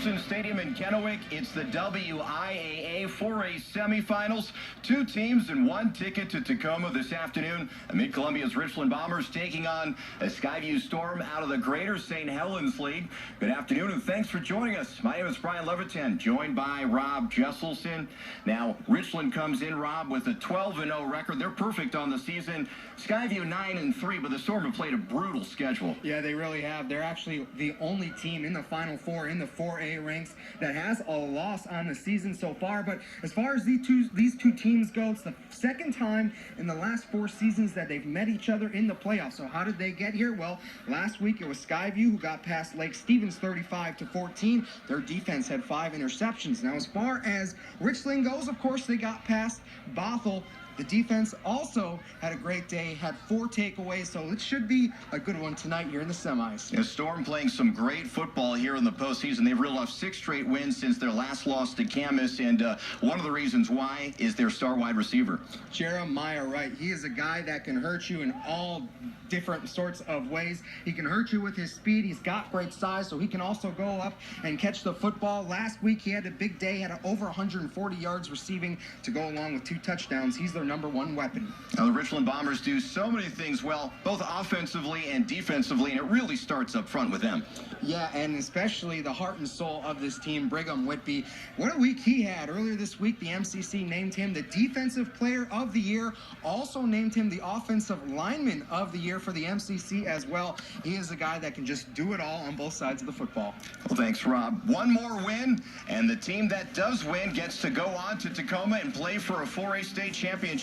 Wilson Stadium in Kennewick. It's the WIAA 4A semifinals. Two teams and one ticket to Tacoma this afternoon. Mid-Columbia's Richland Bombers taking on a Skyview Storm out of the Greater St. Helens League. Good afternoon and thanks for joining us. My name is Brian Levitan, joined by Rob Jesselson. Now, Richland comes in, Rob, with a 12-0 record. They're perfect on the season. Skyview 9-3, but the Storm have played a brutal schedule. Yeah, they really have. They're actually the only team in the Final Four in the 4A ranks that has a loss on the season so far. But as far as these two teams go, it's the second time in the last 4 seasons that they've met each other in the playoffs. So how did they get here? Well, last week it was Skyview who got past Lake Stevens 35-14. Their defense had 5 interceptions. Now, as far as Richland goes, of course, they got past Bothell. The defense also had a great day, had 4 takeaways, so it should be a good one tonight here in the semis. The Storm playing some great football here in the postseason. They've reeled off 6 straight wins since their last loss to Camas, and one of the reasons why is their star wide receiver. Jeremiah Wright. He is a guy that can hurt you in all different sorts of ways. He can hurt you with his speed. He's got great size, so he can also go up and catch the football. Last week, he had a big day, had over 140 yards receiving to go along with 2 touchdowns. He's their #1 weapon. Now, the Richland Bombers do so many things well, both offensively and defensively, and it really starts up front with them. Yeah, and especially the heart and soul of this team, Brigham Whitby. What a week he had. Earlier this week, the MCC named him the Defensive Player of the Year, also named him the Offensive Lineman of the Year for the MCC as well. He is a guy that can just do it all on both sides of the football. Well, thanks, Rob. One more win, and the team that does win gets to go on to Tacoma and play for a 4A state championship.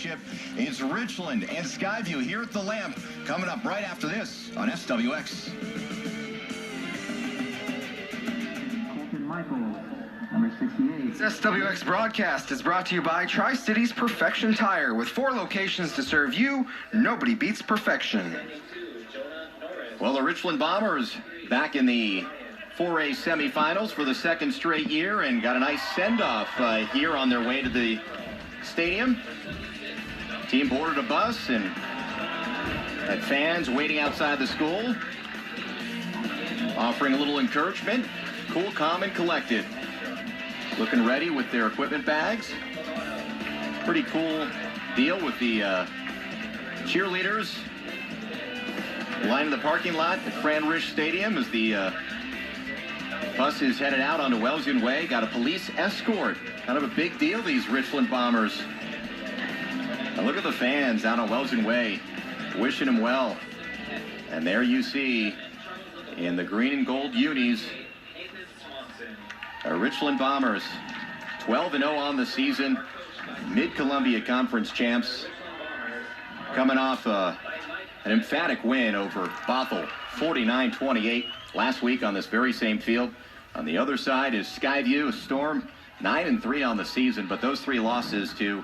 It's Richland and Skyview here at the Lamp, coming up right after this on SWX. Number 68. This SWX broadcast is brought to you by Tri-Cities Perfection Tire. With 4 locations to serve you, nobody beats perfection. Well, the Richland Bombers back in the 4A semifinals for the 2nd straight year and got a nice send-off here on their way to the stadium. Team boarded a bus and had fans waiting outside the school, offering a little encouragement. Cool, calm, and collected. Looking ready with their equipment bags. Pretty cool deal with the cheerleaders lining the parking lot at Fran Risch Stadium as the bus is headed out onto Wellsian Way. Got a police escort. Kind of a big deal, these Richland Bombers. Now look at the fans out on Wellsian Way wishing them well. And there you see in the green and gold unis, Richland Bombers, 12-0 on the season, Mid-Columbia Conference champs, coming off an emphatic win over Bothell, 49-28 last week on this very same field. On the other side is Skyview, Storm, 9-3 on the season, but those 3 losses to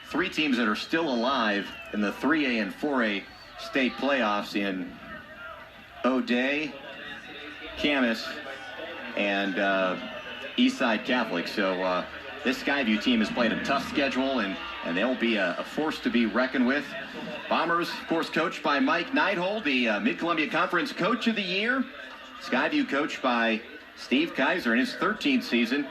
3 teams that are still alive in the 3A and 4A state playoffs in O'Day, Camas, and Eastside Catholic. So this Skyview team has played a tough schedule, and they'll be a force to be reckoned with. Bombers, of course, coached by Mike Neidhold, the Mid-Columbia Conference Coach of the Year. Skyview coached by Steve Kaiser in his 13th season.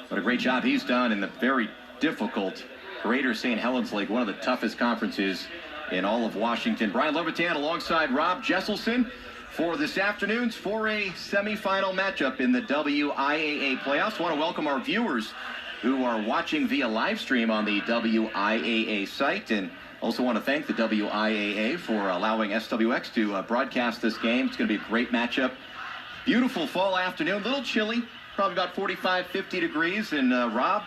What a great job he's done in the very difficult Greater St. Helens League, one of the toughest conferences in all of Washington. Brian Levitan alongside Rob Jesselson for this afternoon's 4A semifinal matchup in the WIAA playoffs. I want to welcome our viewers who are watching via live stream on the WIAA site, and also want to thank the WIAA for allowing SWX to broadcast this game. It's going to be a great matchup. Beautiful fall afternoon, a little chilly, probably about 45, 50 degrees, and Rob,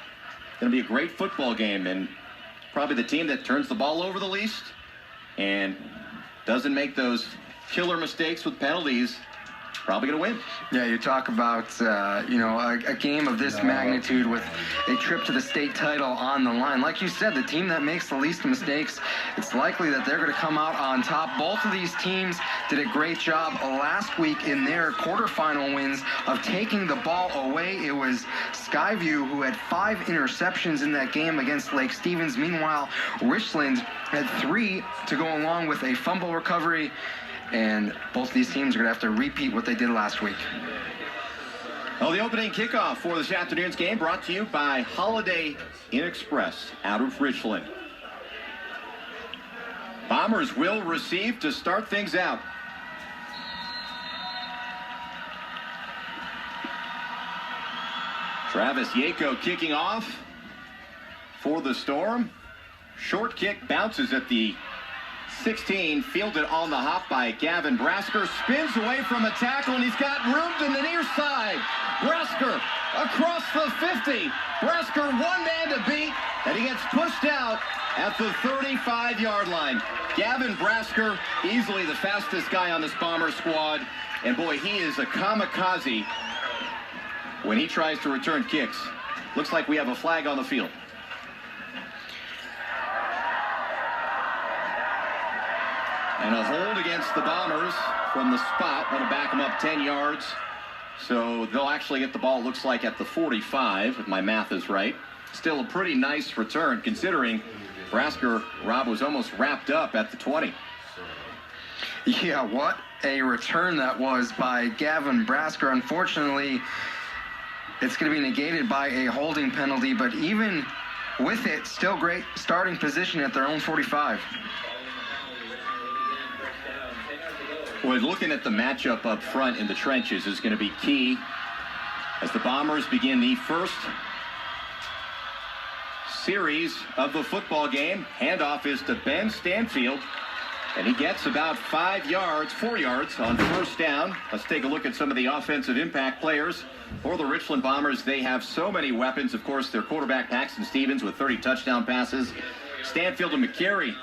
going to be a great football game, and probably the team that turns the ball over the least and doesn't make those killer mistakes with penalties, probably going to win. Yeah, you talk about, a game of this magnitude with a trip to the state title on the line. Like you said, the team that makes the least mistakes, it's likely that they're going to come out on top. Both of these teams did a great job last week in their quarterfinal wins of taking the ball away. It was Skyview who had 5 interceptions in that game against Lake Stevens. Meanwhile, Richland had 3 to go along with a fumble recovery. And both of these teams are going to have to repeat what they did last week. Well, the opening kickoff for this afternoon's game brought to you by Holiday Inn Express out of Richland. Bombers will receive to start things out. Travis Yako kicking off for the Storm. Short kick bounces at the 16, fielded on the hop by Gavin Brasker. Spins away from a tackle, and he's got room to the near side. Brasker across the 50. Brasker one man to beat, and he gets pushed out at the 35-yard line. Gavin Brasker, easily the fastest guy on this Bomber squad. And boy, he is a kamikaze when he tries to return kicks. Looks like we have a flag on the field. And a hold against the Bombers from the spot. That'll back them up 10 yards. So they'll actually get the ball, looks like, at the 45, if my math is right. Still a pretty nice return, considering Brasker, Rob, was almost wrapped up at the 20. Yeah, what a return that was by Gavin Brasker. Unfortunately, it's going to be negated by a holding penalty, but even with it, still great starting position at their own 45. Well, looking at the matchup up front in the trenches is going to be key as the Bombers begin the first series of the football game. Handoff is to Ben Stanfield, and he gets about 4 yards on first down. Let's take a look at some of the offensive impact players for the Richland Bombers. They have so many weapons. Of course, their quarterback, Paxton Stevens, with 30 touchdown passes. Stanfield and McCary,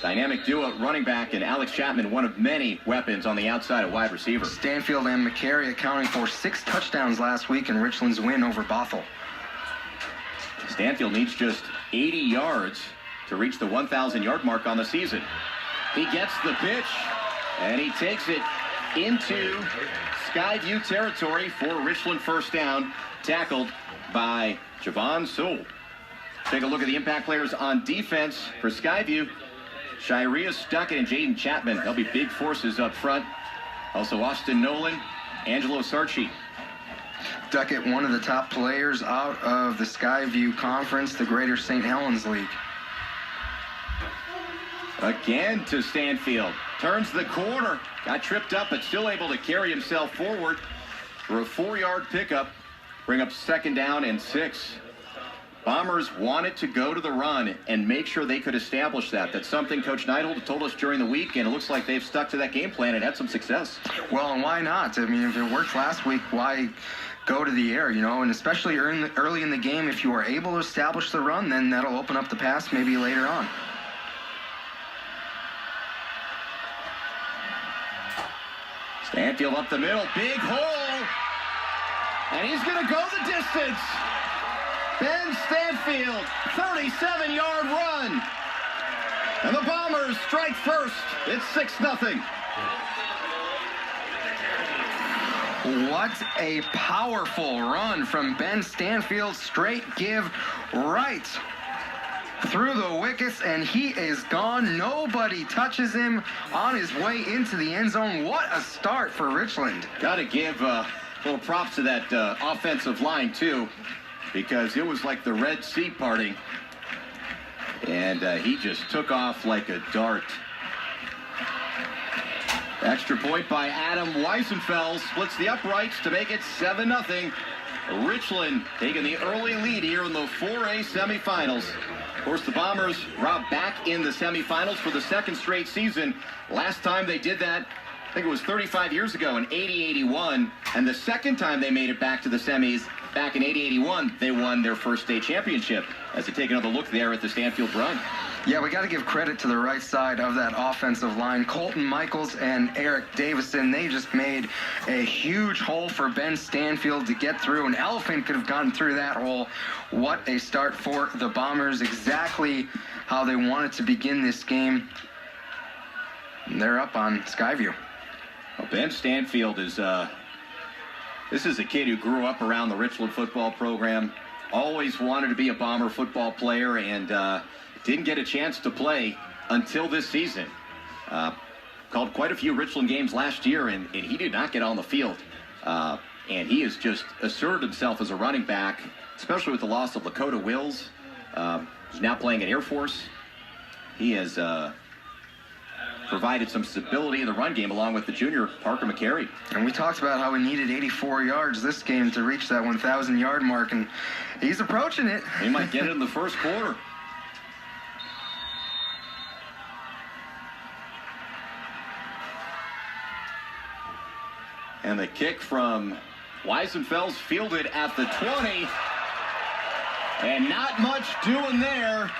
dynamic duo at running back, and Alex Chapman, one of many weapons on the outside at wide receiver. Stanfield and McCary accounting for 6 touchdowns last week in Richland's win over Bothell. Stanfield needs just 80 yards to reach the 1,000-yard mark on the season. He gets the pitch, and he takes it into Skyview territory for Richland first down, tackled by Javon Sewell. Take a look at the impact players on defense for Skyview. Shirea Stuckett and Jaden Chapman, they'll be big forces up front. Also Austin Nolan, Angelo Sarchi. Duckett, one of the top players out of the Skyview Conference, the Greater St. Helens League. Again to Stanfield. Turns the corner. Got tripped up, but still able to carry himself forward for a 4-yard pickup. Bring up second down and 6. Bombers wanted to go to the run and make sure they could establish that. That's something Coach Neidholt told us during the week, and it looks like they've stuck to that game plan and had some success. Well, and why not? I mean, if it worked last week, why go to the air, you know? And especially early in the game, if you are able to establish the run, then that'll open up the pass maybe later on. Stanfield up the middle, big hole, and he's going to go the distance. Ben Stanfield, 37-yard run. And the Bombers strike first. It's 6-0. What a powerful run from Ben Stanfield. Straight give right through the wickets, and he is gone. Nobody touches him on his way into the end zone. What a start for Richland. Got to give little props to that offensive line, too, because it was like the Red Sea parting, and he just took off like a dart. Extra point by Adam Weisenfels splits the uprights to make it 7-0. Richland taking the early lead here in the 4A semifinals. Of course, the Bombers, Rob, back in the semifinals for the second straight season. Last time they did that, I think it was 35 years ago in 80-81. And the second time they made it back to the semis, back in 80-81, they won their first state championship. As they take another look there at the Stanfield run. Yeah, we got to give credit to the right side of that offensive line. Colton Michaels and Eric Davison, they just made a huge hole for Ben Stanfield to get through. An elephant could have gotten through that hole. What a start for the Bombers. Exactly how they wanted to begin this game. And they're up on Skyview. Well, Ben Stanfield is, this is a kid who grew up around the Richland football program. Always wanted to be a Bomber football player, and didn't get a chance to play until this season. Called quite a few Richland games last year, and he did not get on the field. and he has just asserted himself as a running back, especially with the loss of Lakota Wills. He's now playing at Air Force. He has provided some stability in the run game along with the junior Parker McCary. And we talked about how he needed 84 yards this game to reach that 1,000-yard mark, and he's approaching it. He might get it in the first quarter. And the kick from Weisenfels fielded at the 20. And not much doing there.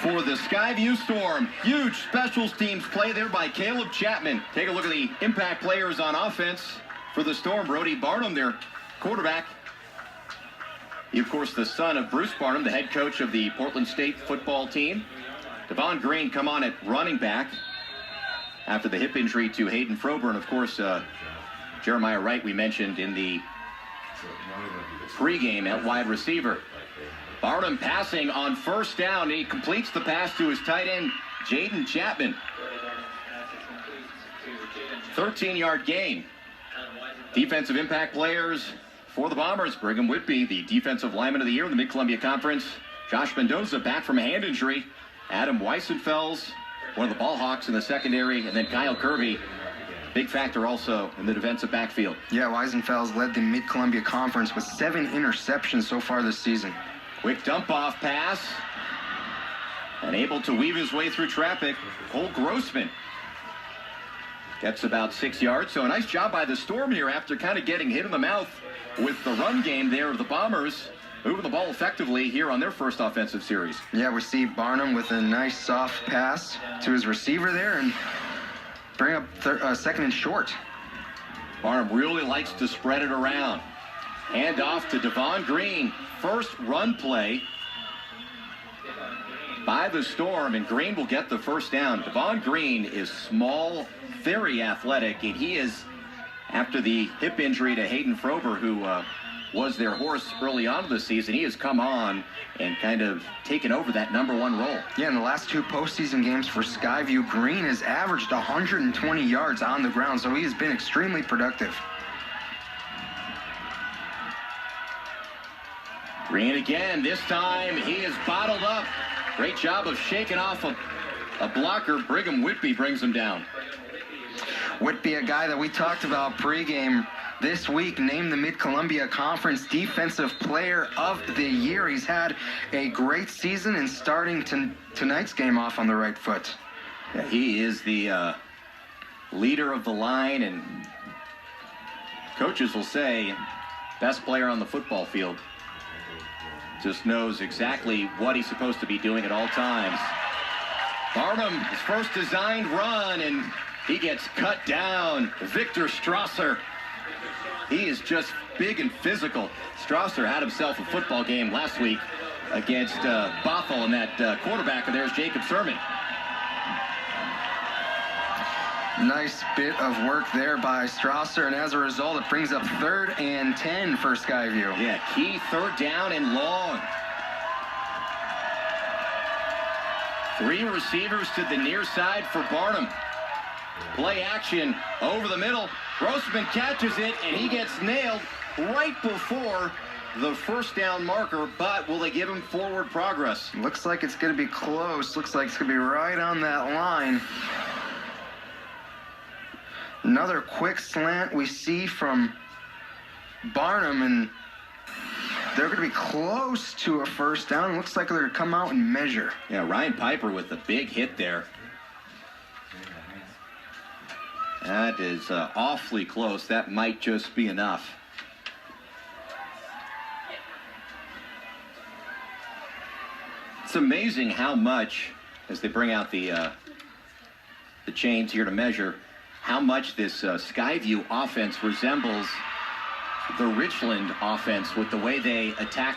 For the Skyview Storm. Huge specials teams play there by Caleb Chapman. Take a look at the impact players on offense for the Storm. Brody Barnum, their quarterback. He, of course, the son of Bruce Barnum, the head coach of the Portland State football team. Devon Green come on at running back after the hip injury to Hayden Frober. And, of course, Jeremiah Wright, we mentioned in the pregame at wide receiver. Barnum passing on first down. He completes the pass to his tight end, Jaden Chapman. 13-yard gain. Defensive impact players for the Bombers. Brigham Whitby, the defensive lineman of the year in the Mid-Columbia Conference. Josh Mendoza back from a hand injury. Adam Weisenfels, one of the ball hawks in the secondary. And then Kyle Kirby, big factor also in the defensive backfield. Yeah, Weisenfels led the Mid-Columbia Conference with 7 interceptions so far this season. Quick dump-off pass. And able to weave his way through traffic, Cole Grossman gets about 6 yards. So a nice job by the Storm here after kind of getting hit in the mouth with the run game there of the Bombers. Moving the ball effectively here on their first offensive series. Yeah, we see Barnum with a nice soft pass to his receiver there and bring up second and short. Barnum really likes to spread it around. Hand off to Devon Green. First run play by the Storm, and Green will get the first down. Devon Green is small, very athletic, and he is, after the hip injury to Hayden Frober, who was their horse early on in the season, he has come on and kind of taken over that number 1 role. Yeah, in the last 2 postseason games for Skyview, Green has averaged 120 yards on the ground, so he has been extremely productive. Green again. This time he is bottled up. Great job of shaking off a blocker. Brigham Whitby brings him down. Whitby, a guy that we talked about pregame this week, named the Mid-Columbia Conference Defensive Player of the Year. He's had a great season and starting tonight's game off on the right foot. Yeah, he is the leader of the line, and coaches will say best player on the football field. Just knows exactly what he's supposed to be doing at all times. Barnum, his first designed run, and he gets cut down. Victor Strasser. He is just big and physical. Strasser had himself a football game last week against Bothell, and that quarterback of theirs, Jacob Sermon. Nice bit of work there by Strasser, and as a result, it brings up 3rd and 10 for Skyview. Yeah, key 3rd down and long. 3 receivers to the near side for Barnum. Play action over the middle. Grossman catches it, and he gets nailed right before the first down marker, but will they give him forward progress? Looks like it's going to be close. Looks like it's going to be right on that line. Another quick slant we see from Barnum, and they're going to be close to a first down. Looks like they're going to come out and measure. Yeah, Ryan Piper with the big hit there. That is awfully close. That might just be enough. It's amazing how much, as they bring out the chains here to measure, how much this Skyview offense resembles the Richland offense with the way they attack